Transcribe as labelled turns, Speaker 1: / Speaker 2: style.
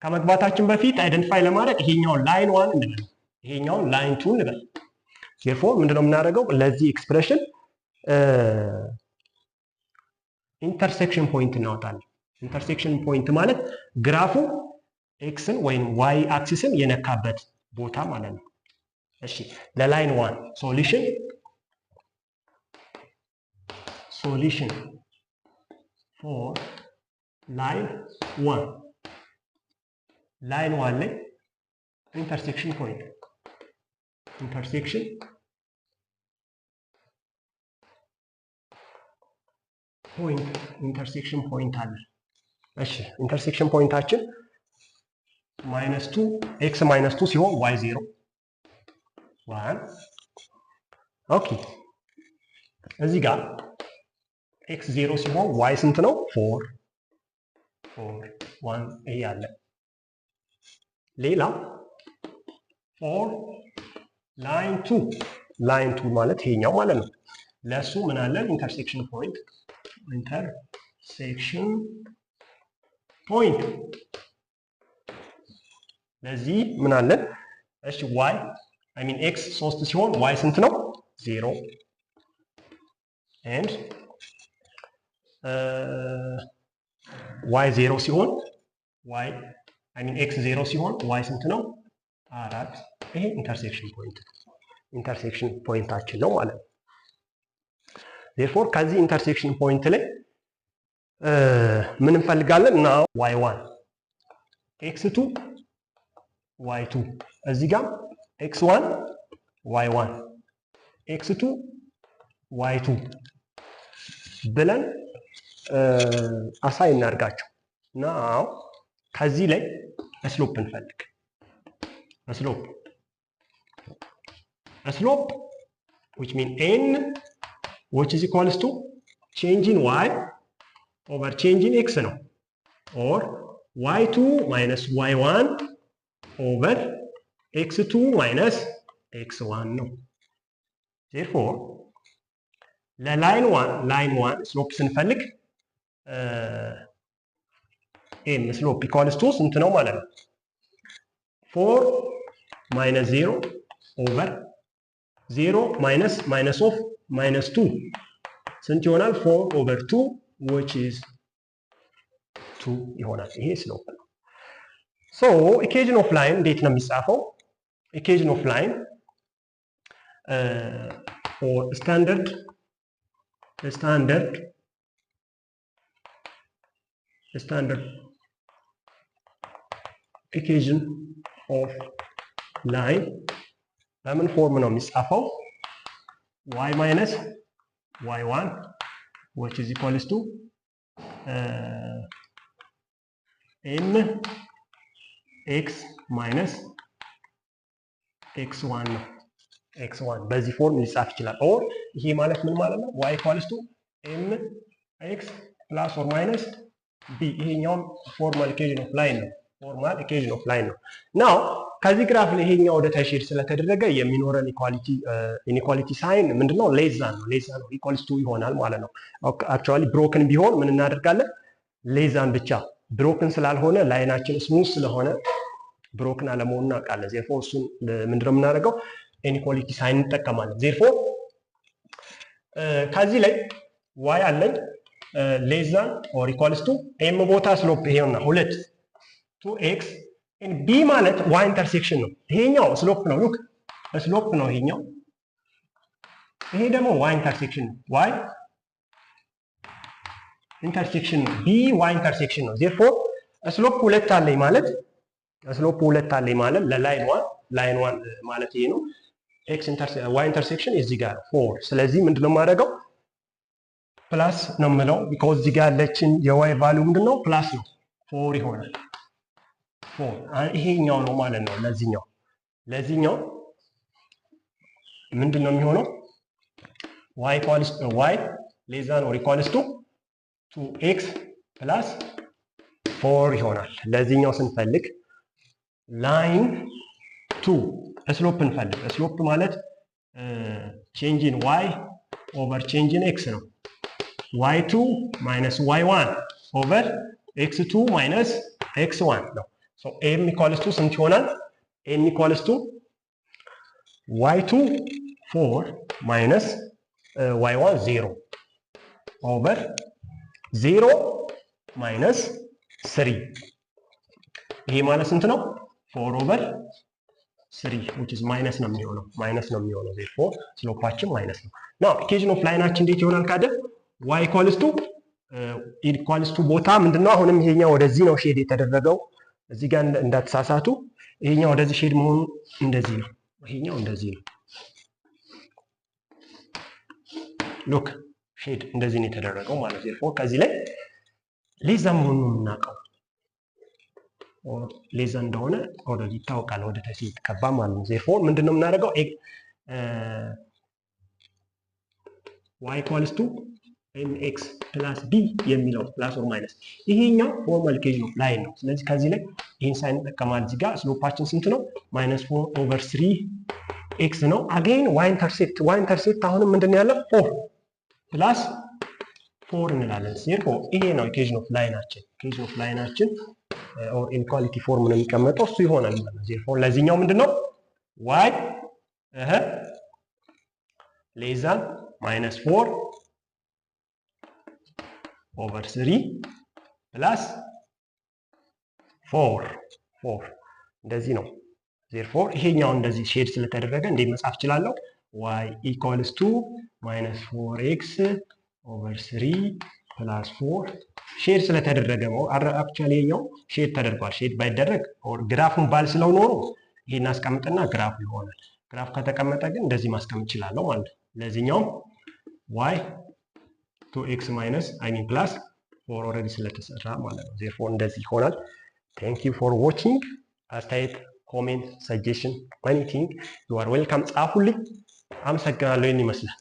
Speaker 1: ከመግባታችን በፊት አይደንቲፋይ ለማድረግ ይሄኛው ላይን 1 እንበል ይሄኛው ላይን 2 እንበል therefore ምንድነው የምናደርገው ለዚህ ኤክስፕሬሽን ኢንተርሴክሽን ፖይንት እናወጣለን ኢንተርሴክሽን ፖይንት ማለት ግራፉ ኤክስን ወይም ዋይ አክሲስን የነካበት ቦታ ማለት ነው እሺ ለላይን 1 solution for line 1 ላይ intersection point አለ እሺ ኢንተርሴክሽን ፖይንታችን -2 x -2 ሲሆን y 0 1 ኦኬ እዚህ ጋር x 0 ሲሆን y ስንት ነው 4 1 ይሄ አለ ሌላ for line 2 ማለት ይሄኛው ማለት ነው ለሱ ምን አለ ኢንተርሴክሽን ፖይንት ለዚህ ምን አለ እሺ y I mean x 3 ሲሆን y ስንት ነው 0 and y 0 ሲሆን y I mean x 0 ሲሆን y ስንት ነው 4 ይሄ ኢንተርሴክሽን ፖይንታችን ነው ማለት ነው therefore ከዚህ ኢንተርሴክሽን ፖይንት ላይ ምን እንፈልጋለን now y1 x2 y2 እዚህ ጋር x1 y1 x2 y2 ብለን አሳይ እናርጋቸው now ከዚህ ላይ ስሎፕ እንፈልግ ስሎፕ which mean n which is equals to change in y over change in x ነው or y2 minus y1 over x2 minus x1 ነው therefore ለላይን 1 ስሎፕ ስንፈልግ n ስሎፕ equals to ስንት ነው ማለት ነው 4 minus 0 over 0 minus of minus 2 ስንት ይሆናል 4 over 2 which is 2 ይሆናል ይሄ ስሎፕ ነው so equation of line እንዴት ነው የሚጻፈው equation of line or standard equation of line በምን ፎርም ነው የሚጻፈው y minus y1 which is equals to n x minus x1 ነው x1 በዚህ ፎርም ሊጻፍ ይችላል or ይሄ ማለት ምን ማለት ነው y equals to m x plus or minus b ይሄኛው ፎርማል ኢኩዌሽን ኦፍ ላይን ነው now ከዚህ ግራፍ ላይ ይሄኛው ወደ ታች ሼድ ስለተደረገ የሚኖረን ኢኒኳሊቲ ሳይን ምንድነው ሌስ ዛን ነው ኢኳልስ ቱ ይሆናል ማለት ነው አክቹአሊ ብሮከን ቢሆን ምን እናደርጋለን ሌስ ዛን ብቻ ብሮከን ስላልሆነ ላይናችን ስሙዝ ስለሆነ ብሮከን አለመሆኑን እናውቃለን therefore እሱን ምንድነው የምናደርገው ኢኒኳሊቲ ሳይን እንጠቀማለን therefore ከዚህ ላይ y አለኝ ሌስ ዛን ኦር ኢኳልስ ቱ m ቦታ ስሎፕ ይሄውና 2 2x and b ማለት y ኢንተርሴክሽን ነው ይሄኛው ስሎፕ ነው ሉክ ስሎፕ ነው ይሄኛው ይሄ ደግሞ y ኢንተርሴክሽን ነው y ኢንተርሴክሽን ነው b y ኢንተርሴክሽን ነው therefore ስሎፕ 2 አለኝ ማለት ለላይን 1 ማለት ይሄ ነው x y ኢንተርሴክሽን እዚህ ጋር 4 ስለዚህ ምንድነው ማድረገው ፕላስ ነው የምለው because እዚህ ጋር ያለችን የy ቫልዩ ምንድነው ፕላስ ነው 4 ይሆናል 4 ይሄኛው ነው ማለት ነው ለዚህኛው ምንድነው የሚሆነው y less than or equals to 2x plus 4 ይሆናል ለዚህኛው ስንፈልግ ላይን 2 ስሎፕ እንፈልግ ስሎፕ ማለት change in y over change in x ነው y2 minus y1 over x2 minus x1 ነው ሶ m equals to ስንት ይሆናል? m equals to y2 4 minus y1 0 over 0 minus 3 ይሄ ማለት ስንት ነው? 4 over 3 which is minus ነው የሚሆነው therefore ስሎፓችን ማይነስ ነው። now equation of ላይናችን እንዴት ይሆናል ካደ y equals to ቦታ ምንድነው? አሁንም ይሄኛው ወደዚህ ነው ሼድ የተደረገው እዚህ ጋር እንዳትሳሳቱ። ይሄኛው ወደዚህ ሼድ መሆኑ እንደዚህ ነው፣ ይሄኛው እንደዚህ ነው። ሉክ ሼድ እንደዚህ ነው የተደረገው ማለት therefore ከዚህ ላይ ሌዛ መሆኑን እናውቀው ሌዛ እንደሆነ ኦልሬዲ ይታወቃል ወደ ታች የተቀባ ማለት ነው። therefore ምንድነው የምናደርገው? y equals to mx plus b የሚለው ፕላስ ኦር ማይነስ ይሄኛው ፎርማል ኢኩዌሽን ኦፍ ላይን ነው። ስለዚህ ከዚህ ላይ ይሄን ሳይን ተጠቀማል። እዚህ ጋር ስሎፓችን ስንት ነው? -4 over 3 x ነው። አገን y ኢንተርሴፕት አሁንም ምንድነው ያለው? 4 ፕላስ 4 እንላለን። therefore ይሄ ነው ኢኩዌሽን ኦፍ ላይናችን ኦር ኢንኳሊቲ ፎርም ነው የሚቀመጠው እሱ ይሆናል ማለት ነው። therefore ለዚህኛው ምንድነው y less than -4 over 3 plus 4 እንደዚህ ነው። therefore ይሄኛው እንደዚህ ሼድ ስለተደረገ እንዴት መጻፍ እችላለሁ? y equals to -4x over 3 plus 4 ሼድ ስለተደረገ ነው። አክቹአሊ ይሄኛው ሼድ ተደርጓል። ሼድ ባይደረግ ኦር ግራፉን ባልስለው ኖሮ ይሄን አስቀምጥና ግራፍ ይሆናል። ግራፍ ከተቀመጠ ግን እንደዚህ ማስቀመጥ እችላለሁ ማለት ነው። ለዚህኛው y 2x minus plus 4 already ስለተሰራ ማለት ነው። therefore እንደዚህ ይሆናል። thank you for watching። አስተያየት፣ ኮሜንት፣ ሰጀሽን anything you are welcome ጻፉልኝ። አመሰግናለሁ። ይሄን ይመስላል።